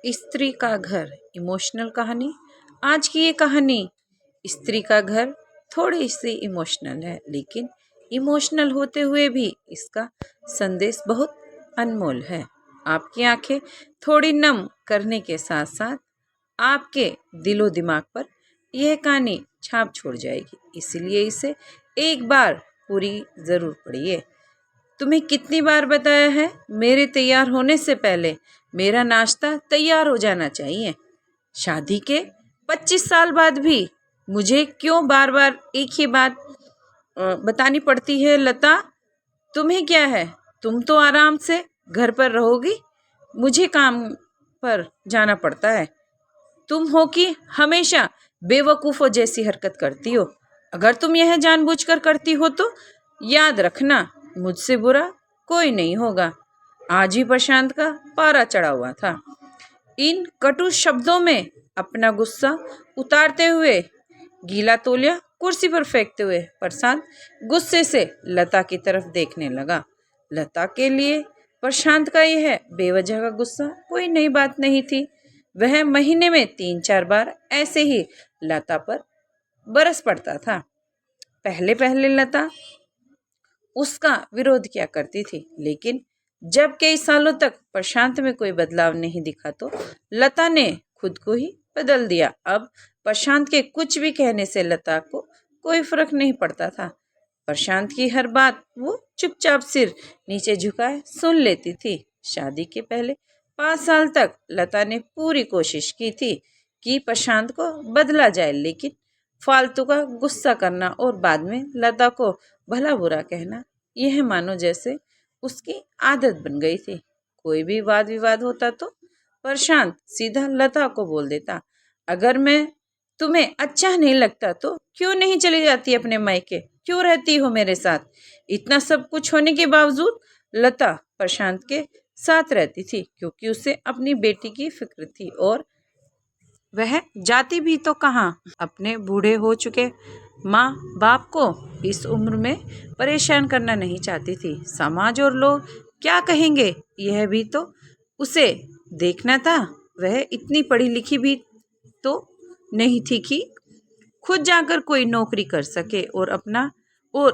स्त्री का घर इमोशनल कहानी। आज की ये कहानी स्त्री का घर थोड़ी सी इमोशनल है, लेकिन इमोशनल होते हुए भी इसका संदेश बहुत अनमोल है। आपकी आंखें थोड़ी नम करने के साथ साथ आपके दिलो दिमाग पर यह कहानी छाप छोड़ जाएगी, इसीलिए इसे एक बार पूरी ज़रूर पढ़िए। तुम्हें कितनी बार बताया है, मेरे तैयार होने से पहले मेरा नाश्ता तैयार हो जाना चाहिए। शादी के 25 साल बाद भी मुझे क्यों बार बार एक ही बात बतानी पड़ती है लता? तुम्हें क्या है, तुम तो आराम से घर पर रहोगी, मुझे काम पर जाना पड़ता है। तुम हो कि हमेशा बेवकूफ़ों जैसी हरकत करती हो। अगर तुम यह जानबूझकर करती हो तो याद रखना, मुझसे बुरा कोई नहीं होगा। आज ही प्रशांत का पारा चढ़ा हुआ था। इन कटु शब्दों में अपना गुस्सा उतारते हुए, गीला तौलिया कुर्सी पर फेंकते हुए प्रशांत गुस्से से लता की तरफ देखने लगा। लता के लिए प्रशांत का यह बेवजह का गुस्सा कोई नई बात नहीं थी। वह महीने में 3-4 बार ऐसे ही लता पर बरस पड़ता था। पहले पहले लता उसका विरोध किया करती थी, लेकिन जब कई सालों तक प्रशांत में कोई बदलाव नहीं दिखा तो लता ने खुद को ही बदल दिया। अब प्रशांत के कुछ भी कहने से लता को कोई फर्क नहीं पड़ता था। प्रशांत की हर बात वो चुपचाप सिर नीचे झुकाए सुन लेती थी। शादी के पहले 5 साल तक लता ने पूरी कोशिश की थी कि प्रशांत को बदला जाए, लेकिन फालतू का गुस्सा करना और बाद में लता को भला बुरा कहना, यह मानो जैसे उसकी आदत बन गई थी। कोई भी वाद विवाद होता तो प्रशांत सीधा लता को बोल देता, अगर मैं तुम्हें अच्छा नहीं लगता तो क्यों नहीं चली जाती अपने मायके, क्यों रहती हो मेरे साथ? इतना सब कुछ होने के बावजूद लता प्रशांत के साथ रहती थी, क्योंकि उसे अपनी बेटी की फिक्र थी और वह जाती भी तो कहाँ, अपने बूढ़े हो चुके माँ बाप को इस उम्र में परेशान करना नहीं चाहती थी। समाज और लोग क्या कहेंगे, यह भी तो उसे देखना था। वह इतनी पढ़ी लिखी भी तो नहीं थी कि खुद जाकर कोई नौकरी कर सके और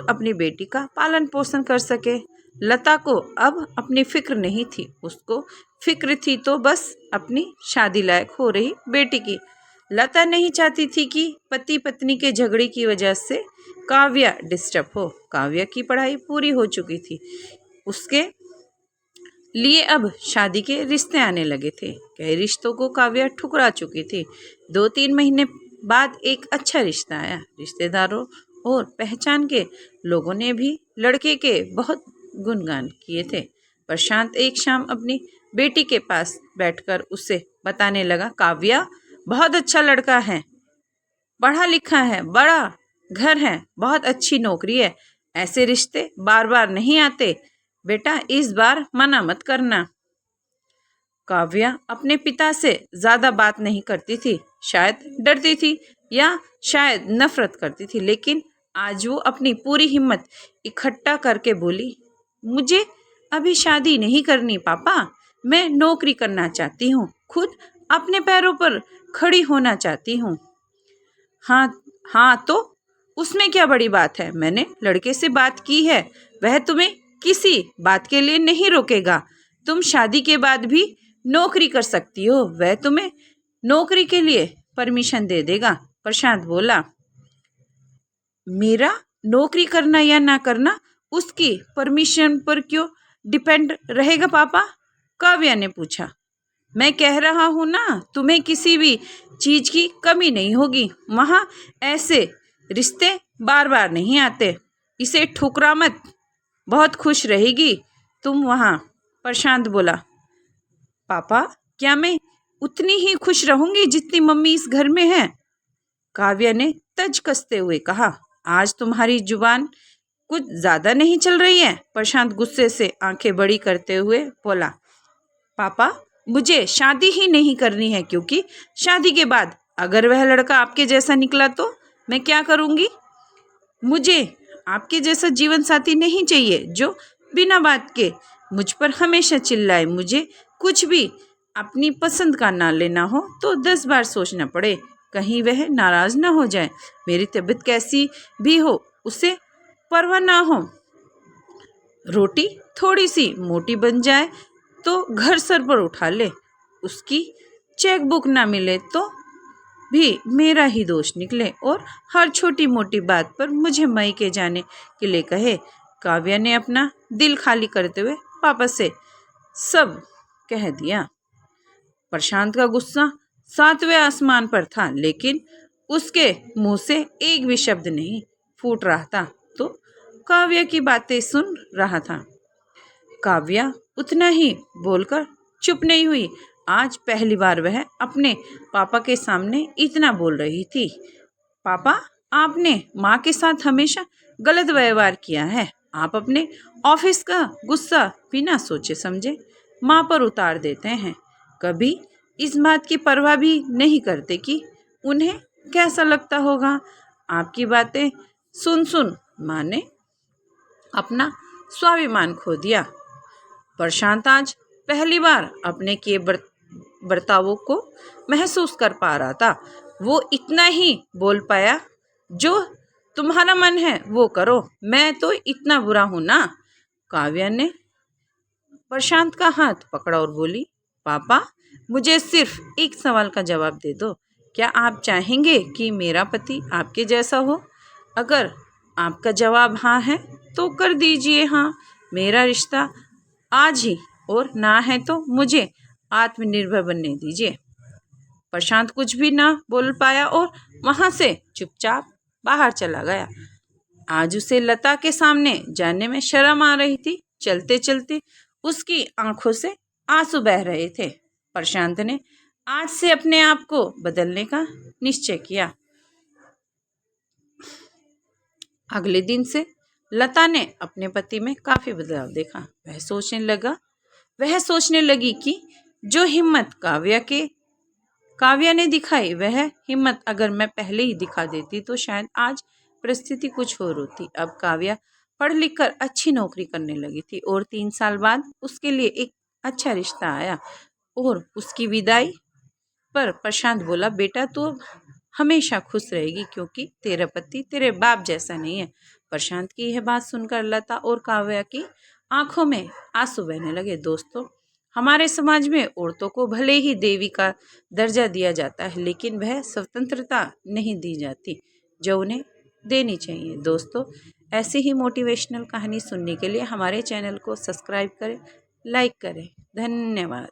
अपनी बेटी का पालन पोषण कर सके। लता को अब अपनी फिक्र नहीं थी, उसको फिक्र थी तो बस अपनी शादी लायक हो रही बेटी की। लता नहीं चाहती थी कि पति पत्नी के झगड़े की वजह से काव्या डिस्टर्ब हो। काव्या की पढ़ाई पूरी हो चुकी थी, उसके लिए अब शादी के रिश्ते आने लगे थे। कई रिश्तों को काव्या ठुकरा चुकी थी। 2-3 महीने बाद एक अच्छा रिश्ता आया। रिश्तेदारों और पहचान के लोगों ने भी लड़के के बहुत गुणगान किए थे। प्रशांत एक शाम अपनी बेटी के पास बैठकर उसे बताने लगा, काव्या बहुत अच्छा लड़का है, पढ़ा लिखा है, बड़ा घर है, बहुत अच्छी नौकरी है। ऐसे रिश्ते बार बार नहीं आते बेटा, इस बार मना मत करना। काव्या अपने पिता से ज्यादा बात नहीं करती थी, शायद डरती थी या शायद नफरत करती थी, लेकिन आज वो अपनी पूरी हिम्मत इकट्ठा करके बोली, मुझे अभी शादी नहीं करनी पापा, मैं नौकरी करना चाहती हूँ, खुद अपने पैरों पर खड़ी होना चाहती हूँ। हाँ हाँ, तो उसमें क्या बड़ी बात है, मैंने लड़के से बात की है, वह तुम्हें किसी बात के लिए नहीं रोकेगा। तुम शादी के बाद भी नौकरी कर सकती हो, वह तुम्हें नौकरी के लिए परमिशन दे देगा। प्रशांत बोला, मेरा नौकरी करना या ना करना उसकी परमिशन पर क्यों डिपेंड रहेगा पापा? काव्या ने पूछा। मैं कह रहा हूँ ना, तुम्हें किसी भी चीज की कमी नहीं होगी, वहाँ ऐसे रिश्ते बार बार नहीं आते, इसे ठुकरा मत, बहुत खुश रहेगी तुम वहाँ। प्रशांत बोला, पापा क्या मैं उतनी ही खुश रहूंगी जितनी मम्मी इस घर में है? काव्या ने तज कसते हुए कहा, आज तुम्हारी जुबान कुछ ज्यादा नहीं चल रही है? प्रशांत गुस्से से आंखें बड़ी करते हुए बोला, पापा मुझे शादी ही नहीं करनी है, क्योंकि शादी के बाद अगर वह लड़का आपके जैसा निकला तो मैं क्या करूंगी? मुझे आपके जैसा जीवन साथी नहीं चाहिए जो बिना बात के मुझ पर हमेशा चिल्लाए, मुझे कुछ भी अपनी पसंद का ना लेना हो तो 10 बार सोचना पड़े, कहीं वह नाराज ना हो जाए। मेरी तबीयत कैसी भी हो उसे परवाह ना हो। रोटी थोड़ी सी मोटी बन जाए तो घर सर पर उठा ले। उसकी चेकबुक ना मिले तो भी मेरा ही दोष निकले और हर छोटी मोटी बात पर मुझे मायके जाने के लिए कहे। काव्या ने अपना दिल खाली करते हुए पापा से सब कह दिया। प्रशांत का गुस्सा 7वें आसमान पर था, लेकिन उसके मुंह से एक भी शब्द नहीं फूट रहा था, तो काव्या की बातें सुन रहा था। काव्या उतना ही बोलकर चुप नहीं हुई। आज पहली बार वह अपने पापा के सामने इतना बोल रही थी। पापा, आपने माँ के साथ हमेशा गलत व्यवहार किया है। आप अपने ऑफिस का गुस्सा बिना सोचे समझे माँ पर उतार देते हैं। कभी इस बात की परवाह भी नहीं करते कि उन्हें कैसा लगता होगा। आपकी बातें सुन सुन माँ ने अपना स्वाभिमान खो दिया। प्रशांत आज पहली बार अपने किए बर्तावों को महसूस कर पा रहा था। वो इतना ही बोल पाया, जो तुम्हारा मन है वो करो, मैं तो इतना बुरा हूं ना। काव्या ने प्रशांत का हाथ पकड़ा और बोली, पापा, मुझे सिर्फ एक सवाल का जवाब दे दो। क्या आप चाहेंगे कि मेरा पति आपके जैसा हो? अगर आपका जवाब हाँ है तो कर दीजिए हाँ, मेरा रिश्ता आज ही, और ना है तो मुझे आत्मनिर्भर बनने दीजिए। प्रशांत कुछ भी ना बोल पाया और वहां से चुपचाप बाहर चला गया। आज उसे लता के सामने जाने में शर्म आ रही थी। चलते चलते उसकी आंखों से आंसू बह रहे थे। प्रशांत ने आज से अपने आप को बदलने का निश्चय किया। अगले दिन से लता ने अपने पति में काफी बदलाव देखा। वह सोचने लगी कि जो हिम्मत काव्या ने दिखाई, वह हिम्मत अगर मैं पहले ही दिखा देती तो शायद आज परिस्थिति कुछ और होती। अब काव्या पढ़ लिख कर अच्छी नौकरी करने लगी थी और 3 साल बाद उसके लिए एक अच्छा रिश्ता आया। और उसकी विदाई पर प्रशांत बोला, बेटा तू अब हमेशा खुश रहेगी क्योंकि तेरा पति तेरे बाप जैसा नहीं है। प्रशांत की यह बात सुनकर लता और काव्या की आंखों में आंसू बहने लगे। दोस्तों, हमारे समाज में औरतों को भले ही देवी का दर्जा दिया जाता है, लेकिन वह स्वतंत्रता नहीं दी जाती जो उन्हें देनी चाहिए। दोस्तों, ऐसी ही मोटिवेशनल कहानी सुनने के लिए हमारे चैनल को सब्सक्राइब करें, लाइक करें। धन्यवाद।